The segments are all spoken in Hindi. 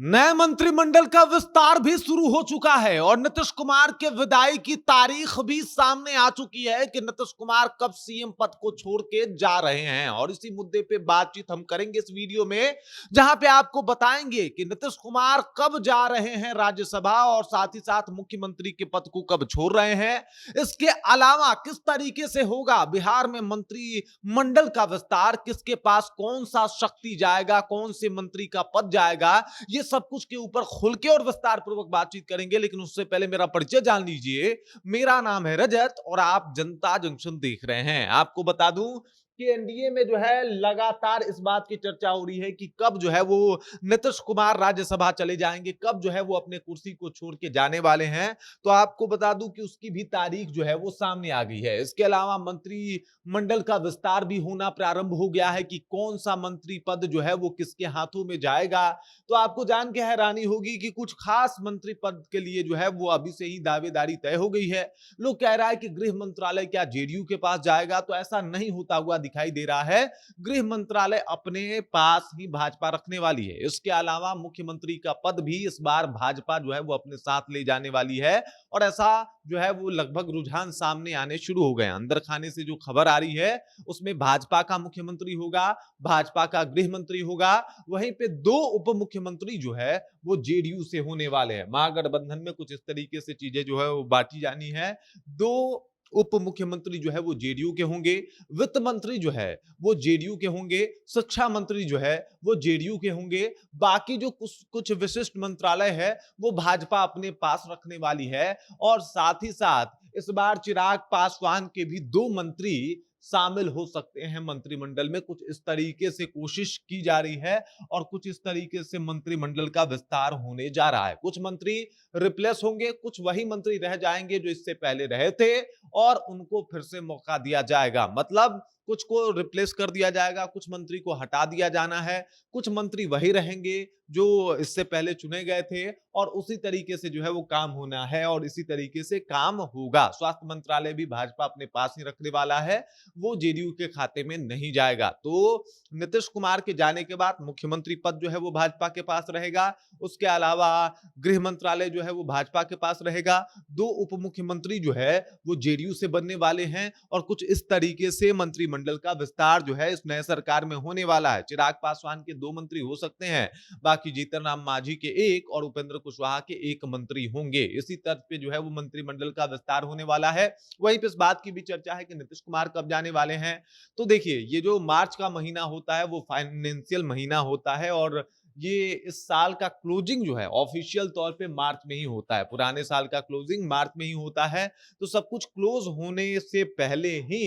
नए मंत्रिमंडल का विस्तार भी शुरू हो चुका है और नीतीश कुमार के विदाई की तारीख भी सामने आ चुकी है कि नीतीश कुमार कब सीएम पद को छोड़ के जा रहे हैं। और इसी मुद्दे पे बातचीत हम करेंगे इस वीडियो में, जहां पे आपको बताएंगे कि नीतीश कुमार कब जा रहे हैं राज्यसभा और साथ ही साथ मुख्यमंत्री के पद को कब छोड़ रहे हैं। इसके अलावा किस तरीके से होगा बिहार में मंत्रिमंडल का विस्तार, किसके पास कौन सा शक्ति जाएगा, कौन से मंत्री का पद जाएगा, ये सब कुछ के ऊपर खुल के और विस्तार पूर्वक बातचीत करेंगे। लेकिन उससे पहले मेरा परिचय जान लीजिए। मेरा नाम है रजत और आप जनता जंक्शन देख रहे हैं। आपको बता दूं कि एनडीए में जो है लगातार इस बात की चर्चा हो रही है कि कब जो है वो नीतीश कुमार राज्यसभा चले जाएंगे, कब जो है वो अपने कुर्सी को छोड़ के जाने वाले हैं। तो आपको बता दूं कि उसकी भी तारीख जो है वो सामने आ गई है। इसके अलावा मंत्रिमंडल का विस्तार भी होना प्रारंभ हो गया है कि कौन सा मंत्री पद जो है वो किसके हाथों में जाएगा। तो आपको जान के हैरानी होगी कि कुछ खास मंत्री पद के लिए जो है वो अभी से ही दावेदारी तय हो गई है। लोग कह रहा है कि गृह मंत्रालय क्या जेडीयू के पास जाएगा, तो ऐसा नहीं होता हुआ दिखाई दे रहा है। गृह मंत्रालय अपने पास ही भाजपा रखने वाली है। इसके अलावा मुख्यमंत्री का पद भी इस बार भाजपा जो है वो अपने साथ ले जाने वाली है। और ऐसा जो है वो लगभग रुझान सामने आने शुरू हो गए। अंदर खाने से जो खबर आ रही है उसमें भाजपा का मुख्यमंत्री होगा, भाजपा का गृह मंत्री होगा, वहीं पे दो उप मुख्यमंत्री जो है वो जेडीयू से होने वाले हैं। महागठबंधन में कुछ इस तरीके से चीजें जो है वो बांटी जानी है। दो उप मुख्यमंत्री जो है वो जेडीयू के होंगे, वित्त मंत्री जो है वो जेडीयू के होंगे, शिक्षा मंत्री जो है वो जेडीयू के होंगे। बाकी जो कुछ कुछ विशिष्ट मंत्रालय है वो भाजपा अपने पास रखने वाली है। और साथ ही साथ इस बार चिराग पासवान के भी दो मंत्री शामिल हो सकते हैं मंत्रिमंडल में। कुछ इस तरीके से कोशिश की जा रही है और कुछ इस तरीके से मंत्रिमंडल का विस्तार होने जा रहा है। कुछ मंत्री रिप्लेस होंगे, कुछ वही मंत्री रह जाएंगे जो इससे पहले रहे थे और उनको फिर से मौका दिया जाएगा। मतलब कुछ को रिप्लेस कर दिया जाएगा, कुछ मंत्री को हटा दिया जाना है, कुछ मंत्री वही रहेंगे जो इससे पहले चुने गए थे और उसी तरीके से जो है वो काम होना है और इसी तरीके से काम होगा। स्वास्थ्य मंत्रालय भी भाजपा अपने पास ही रखने वाला है, वो जेडीयू के खाते में नहीं जाएगा। तो नीतीश कुमार के जाने के बाद मुख्यमंत्री पद जो है वो भाजपा के पास रहेगा। उसके अलावा गृह मंत्रालय जो है वो भाजपा के पास रहेगा। दो उप मुख्यमंत्री जो है वो जेडीयू से बनने वाले हैं और कुछ इस तरीके से मंत्रिमंडल का विस्तार जो है इस नए सरकार में होने वाला है। चिराग पासवान के दो मंत्री हो सकते हैं, बाकी जीतन राम मांझी के एक और उपेंद्र कुशवाहा के एक मंत्री होंगे। इसी तर्ज पे जो है वो मंत्रिमंडल का विस्तार होने वाला है। वहीं पे इस बात की भी चर्चा है कि नीतीश कुमार कब जाने वाले हैं। तो देखिए, ये जो मार्च का महीना होता है वो फाइनेंशियल महीना होता है और ये इस साल का क्लोजिंग जो है ऑफिशियल तौर पे मार्च में ही होता है। पुराने साल का क्लोजिंग मार्च में ही होता है। तो सब कुछ क्लोज होने से पहले ही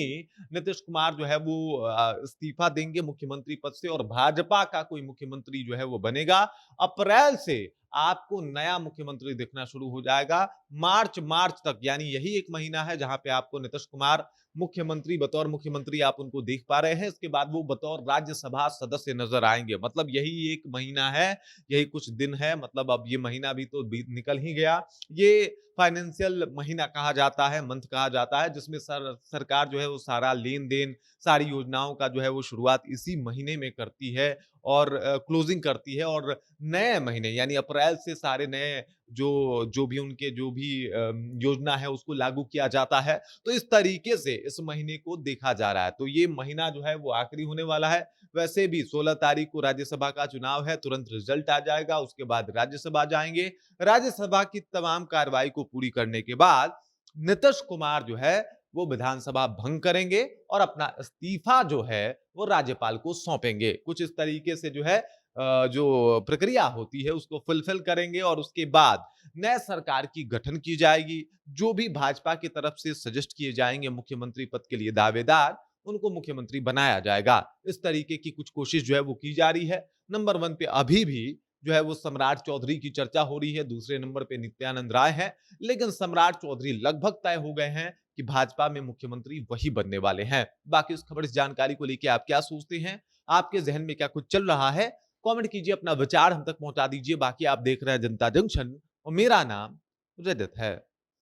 नीतीश कुमार जो है वो इस्तीफा देंगे मुख्यमंत्री पद से और भाजपा का कोई मुख्यमंत्री जो है वो बनेगा। अप्रैल से आपको नया मुख्यमंत्री दिखना शुरू हो जाएगा। मार्च तक, यानी यही एक महीना है जहां पे आपको नीतीश कुमार मुख्यमंत्री, बतौर मुख्यमंत्री आप उनको देख पा रहे हैं। इसके बाद वो बतौर राज्यसभा सदस्य नजर आएंगे। मतलब यही एक महीना है, यही कुछ दिन है। मतलब अब ये महीना भी तो निकल ही गया। ये फाइनेंशियल महीना कहा जाता है, मंथ कहा जाता है, जिसमें सरकार जो है वो सारा लेन देन, सारी योजनाओं का जो है वो शुरुआत इसी महीने में करती है और क्लोजिंग करती है। और नए महीने यानी अप्रैल से सारे नए जो जो भी उनके जो भी योजना है उसको लागू किया जाता है। तो इस तरीके से इस महीने को देखा जा रहा है। तो ये महीना जो है वो आखिरी होने वाला है। वैसे भी 16 तारीख को राज्यसभा का चुनाव है, तुरंत रिजल्ट आ जाएगा, उसके बाद राज्यसभा जाएंगे। राज्यसभा की तमाम कार्रवाई को पूरी करने के बाद नीतीश कुमार जो है वो विधानसभा भंग करेंगे और अपना इस्तीफा जो है वो राज्यपाल को सौंपेंगे। कुछ इस तरीके से जो है जो प्रक्रिया होती है उसको फुलफिल करेंगे और उसके बाद नए सरकार की गठन की जाएगी। जो भी भाजपा की तरफ से सजेस्ट किए जाएंगे मुख्यमंत्री पद के लिए दावेदार, उनको मुख्यमंत्री बनाया जाएगा। इस तरीके की कुछ कोशिश जो है वो की जा रही है। नंबर 1 पे अभी भी जो है वो सम्राट चौधरी की चर्चा हो रही है, दूसरे नंबर पे नित्यानंद राय है। लेकिन सम्राट चौधरी लगभग तय हो गए हैं कि भाजपा में मुख्यमंत्री वही बनने वाले हैं। बाकी इस खबर, इस जानकारी को लेकर आप क्या सोचते हैं? आपके जहन में क्या कुछ चल रहा है? कमेंट कीजिए, अपना विचार हम तक पहुंचा दीजिए। बाकी आप देख रहे हैं जनता जंक्शन और मेरा नाम रजत है।